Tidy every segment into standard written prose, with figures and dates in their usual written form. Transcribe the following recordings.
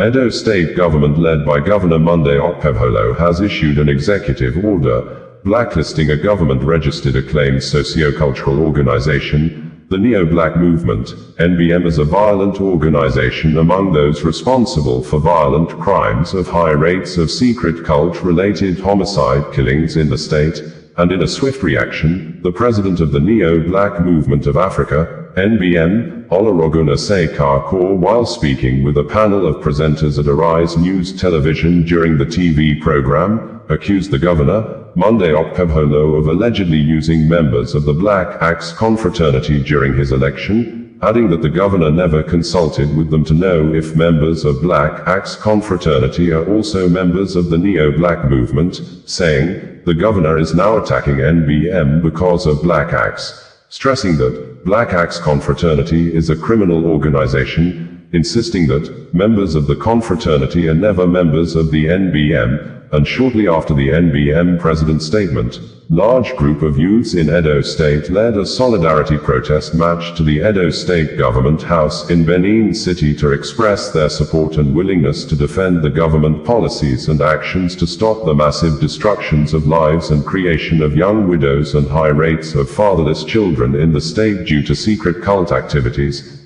Edo State Government led by Governor Monday Okpebholo has issued an executive order blacklisting a government-registered acclaimed sociocultural organization, the Neo-Black Movement, NBM, as a violent organization among those responsible for violent crimes of high rates of secret cult-related homicide killings in the state, and in a swift reaction, the president of the Neo-Black Movement of Africa, NBM, Olorogun Ese Kakor, while speaking with a panel of presenters at Arise News Television during the TV program, accused the governor, Monday Okpebholo, of allegedly using members of the Black Axe Confraternity during his election, adding that the governor never consulted with them to know if members of Black Axe Confraternity are also members of the Neo-Black Movement, saying, the governor is now attacking NBM because of Black Axe, stressing that Black Axe Confraternity is a criminal organization, insisting that members of the confraternity are never members of the NBM, and shortly after the NBM President's statement, large group of youths in Edo State led a solidarity protest march to the Edo State Government House in Benin City to express their support and willingness to defend the government policies and actions to stop the massive destructions of lives and creation of young widows and high rates of fatherless children in the state due to secret cult activities.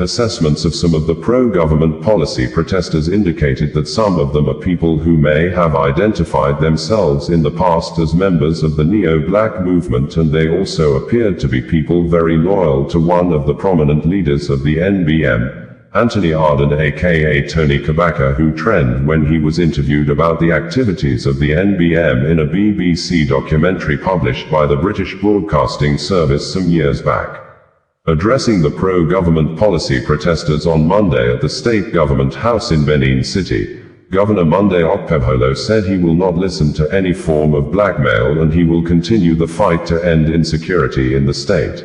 Assessments of some of the pro-government policy protesters indicated that some of them are people who may have identified themselves in the past as members of the Neo-Black Movement, and they also appeared to be people very loyal to one of the prominent leaders of the NBM, Anthony Adun aka Tony Kabaka, who trended when he was interviewed about the activities of the NBM in a BBC documentary published by the British Broadcasting Service some years back. Addressing the pro-government policy protesters on Monday at the State Government House in Benin City, Governor Monday Okpebholo said he will not listen to any form of blackmail and he will continue the fight to end insecurity in the state.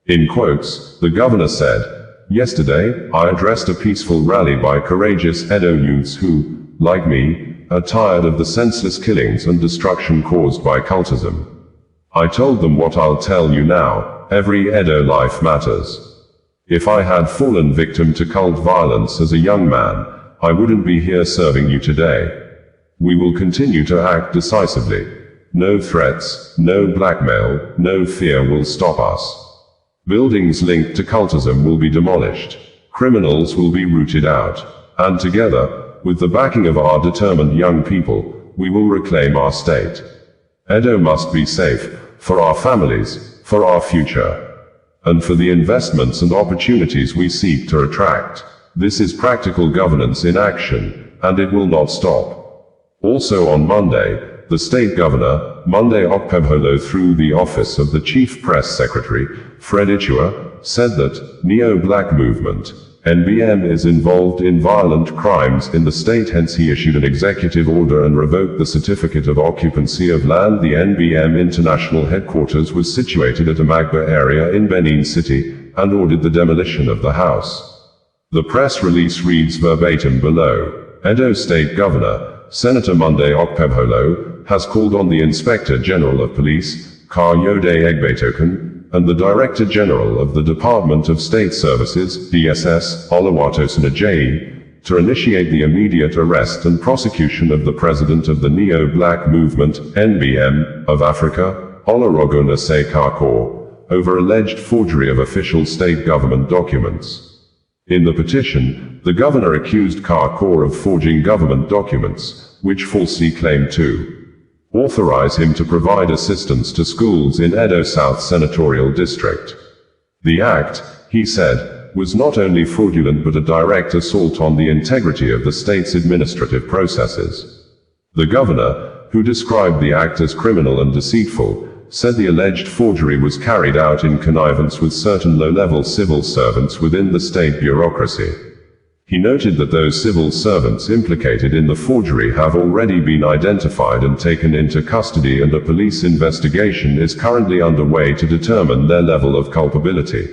In quotes, the governor said, "Yesterday, I addressed a peaceful rally by courageous Edo youths who, like me, are tired of the senseless killings and destruction caused by cultism. I told them what I'll tell you now. Every Edo life matters. If I had fallen victim to cult violence as a young man, I wouldn't be here serving you today. We will continue to act decisively. No threats, no blackmail, no fear will stop us. Buildings linked to cultism will be demolished. Criminals will be rooted out. And together, with the backing of our determined young people, we will reclaim our state. Edo must be safe, for our families, for our future, and for the investments and opportunities we seek to attract. This is practical governance in action, and it will not stop." Also on Monday, the state governor, Monday Okpebholo, through the office of the chief press secretary, Fred Ichua, said that Neo-Black Movement, NBM, is involved in violent crimes in the state, hence he issued an executive order and revoked the certificate of occupancy of land. The NBM international headquarters was situated at Amagba area in Benin City, and ordered the demolition of the house. The press release reads verbatim below. Edo State Governor, Senator Monday Okpebholo, has called on the Inspector General of Police, Kayode Egbetoken, and the Director General of the Department of State Services, DSS, Oluwatosin Ajayi, to initiate the immediate arrest and prosecution of the President of the Neo-Black Movement, NBM, of Africa, Olorogun Ese Kakor, over alleged forgery of official state government documents. In the petition, the governor accused Kakor of forging government documents, which falsely claimed to authorize him to provide assistance to schools in Edo South Senatorial District. The act, he said, was not only fraudulent but a direct assault on the integrity of the state's administrative processes. The governor, who described the act as criminal and deceitful, said the alleged forgery was carried out in connivance with certain low-level civil servants within the state bureaucracy. He noted that those civil servants implicated in the forgery have already been identified and taken into custody, and a police investigation is currently underway to determine their level of culpability.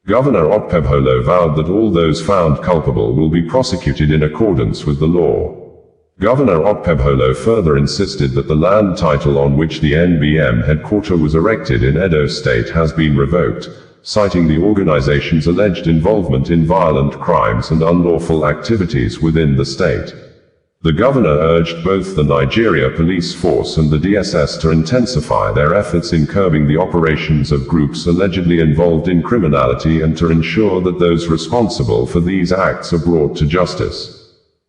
Governor Okpebholo vowed that all those found culpable will be prosecuted in accordance with the law. Governor Okpebholo further insisted that the land title on which the NBM headquarters was erected in Edo State has been revoked, citing the organization's alleged involvement in violent crimes and unlawful activities within the state. The governor urged both the Nigeria police force and the DSS to intensify their efforts in curbing the operations of groups allegedly involved in criminality and to ensure that those responsible for these acts are brought to justice.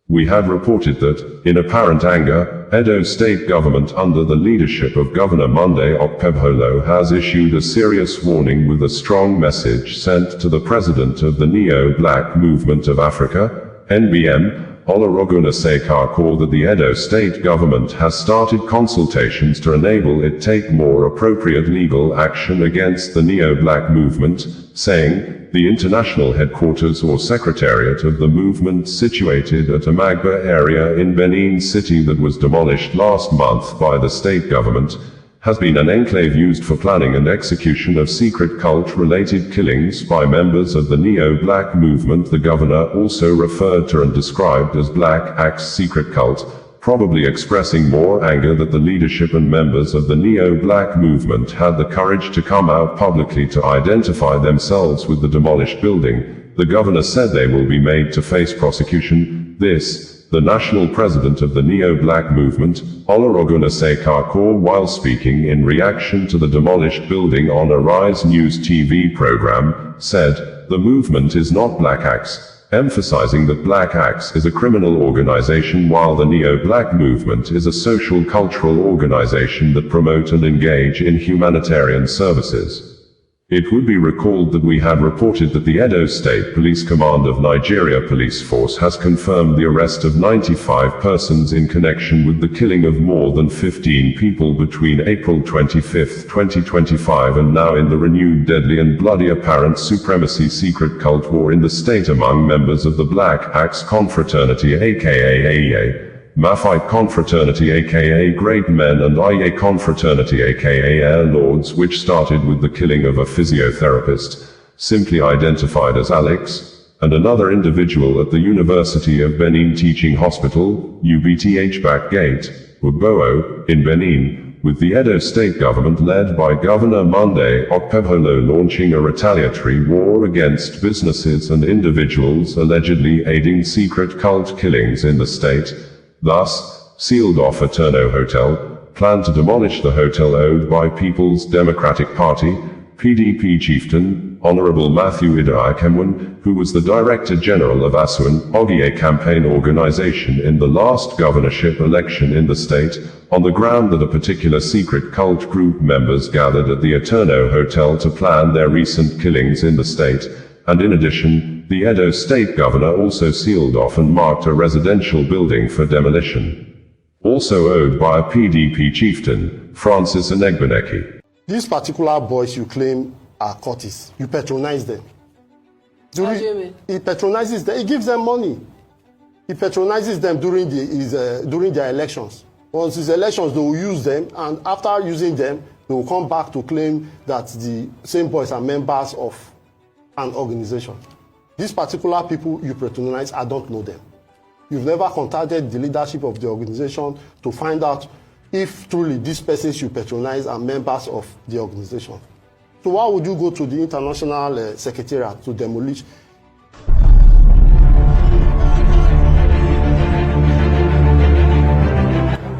We had reported that, in apparent anger, Edo State Government under the leadership of Governor Monday Okpebholo has issued a serious warning with a strong message sent to the President of the Neo-Black Movement of Africa, NBM, Olorogun Ese Kakor, that the Edo State Government has started consultations to enable it take more appropriate legal action against the Neo-Black Movement, saying, the international headquarters or secretariat of the movement situated at Amagba area in Benin City that was demolished last month by the state government, has been an enclave used for planning and execution of secret cult-related killings by members of the Neo-Black Movement. The governor also referred to and described as Black Axe secret cult, probably expressing more anger that the leadership and members of the Neo-Black Movement had the courage to come out publicly to identify themselves with the demolished building. The governor said they will be made to face prosecution. The national president of the Neo-Black Movement, Olorogun Ese Kakor, while speaking in reaction to the demolished building on a Rise News TV program, said, the movement is not Black Axe, emphasizing that Black Axe is a criminal organization while the Neo-Black Movement is a social-cultural organization that promote and engage in humanitarian services. It would be recalled that we had reported that the Edo State Police Command of Nigeria Police Force has confirmed the arrest of 95 persons in connection with the killing of more than 15 people between April 25, 2025 and now in the renewed deadly and bloody apparent supremacy secret cult war in the state among members of the Black Axe Confraternity aka AEA, Maphite Confraternity aka Great Men and IA Confraternity aka Air Lords, which started with the killing of a physiotherapist, simply identified as Alex, and another individual at the University of Benin Teaching Hospital, UBTH Back Gate, Ugbowo, in Benin, with the Edo State Government led by Governor Monday Okpebholo launching a retaliatory war against businesses and individuals allegedly aiding secret cult killings in the state. Thus, sealed off a Turno hotel, planned to demolish the hotel owned by People's Democratic Party, PDP chieftain, Honorable Matthew Ido Akemwan, who was the Director General of ASUAN, Ogie campaign organization in the last governorship election in the state, on the ground that a particular secret cult group members gathered at the Turno hotel to plan their recent killings in the state, and in addition, the Edo State Governor also sealed off and marked a residential building for demolition, also owned by a PDP chieftain, Francis Enegbeneki. These particular boys you claim are cultists, you patronize them. He patronizes them, he gives them money. He patronizes them during their elections. Once his elections, they will use them, and after using them, they will come back to claim that the same boys are members of an organization. These particular people you patronize, I don't know them. You've never contacted the leadership of the organization to find out if truly these persons you patronize are members of the organization. So why would you go to the international secretariat to demolish?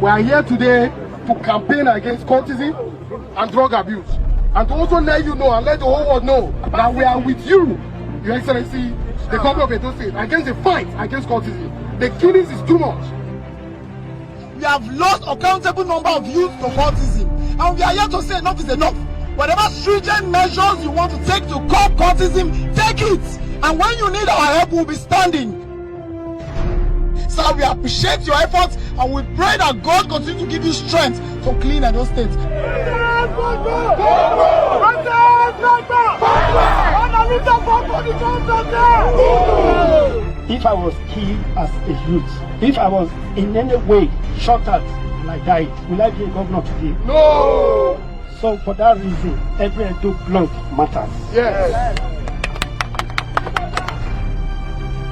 We are here today to campaign against cultism and drug abuse, and to also let you know and let the whole world know that we are with you, Your Excellency, the governor of Edo State, against the fight against cultism. The killings is too much. We have lost a countable number of youth to cultism, and we are here to say enough is enough. Whatever stringent measures you want to take to curb cultism, take it. And when you need our help, we'll be standing. Sir, we appreciate your efforts, and we pray that God continue to give you strength to clean Edo State. If I was killed as a youth, if I was in any way shot at and I died, will I be a governor today? No! So for that reason, every Edo blood matters. Yes.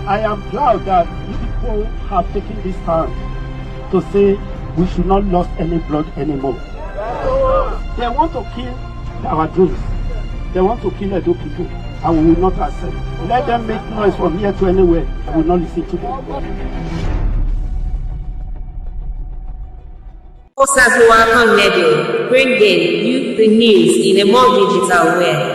I am proud that people have taken this stand to say we should not lose any blood anymore. They want to kill our dreams. They want to kill Edo people, and we will not accept. Let them make noise from here to anywhere. We will not listen to them. Osasua Connected, bringing you the news in a more digital way.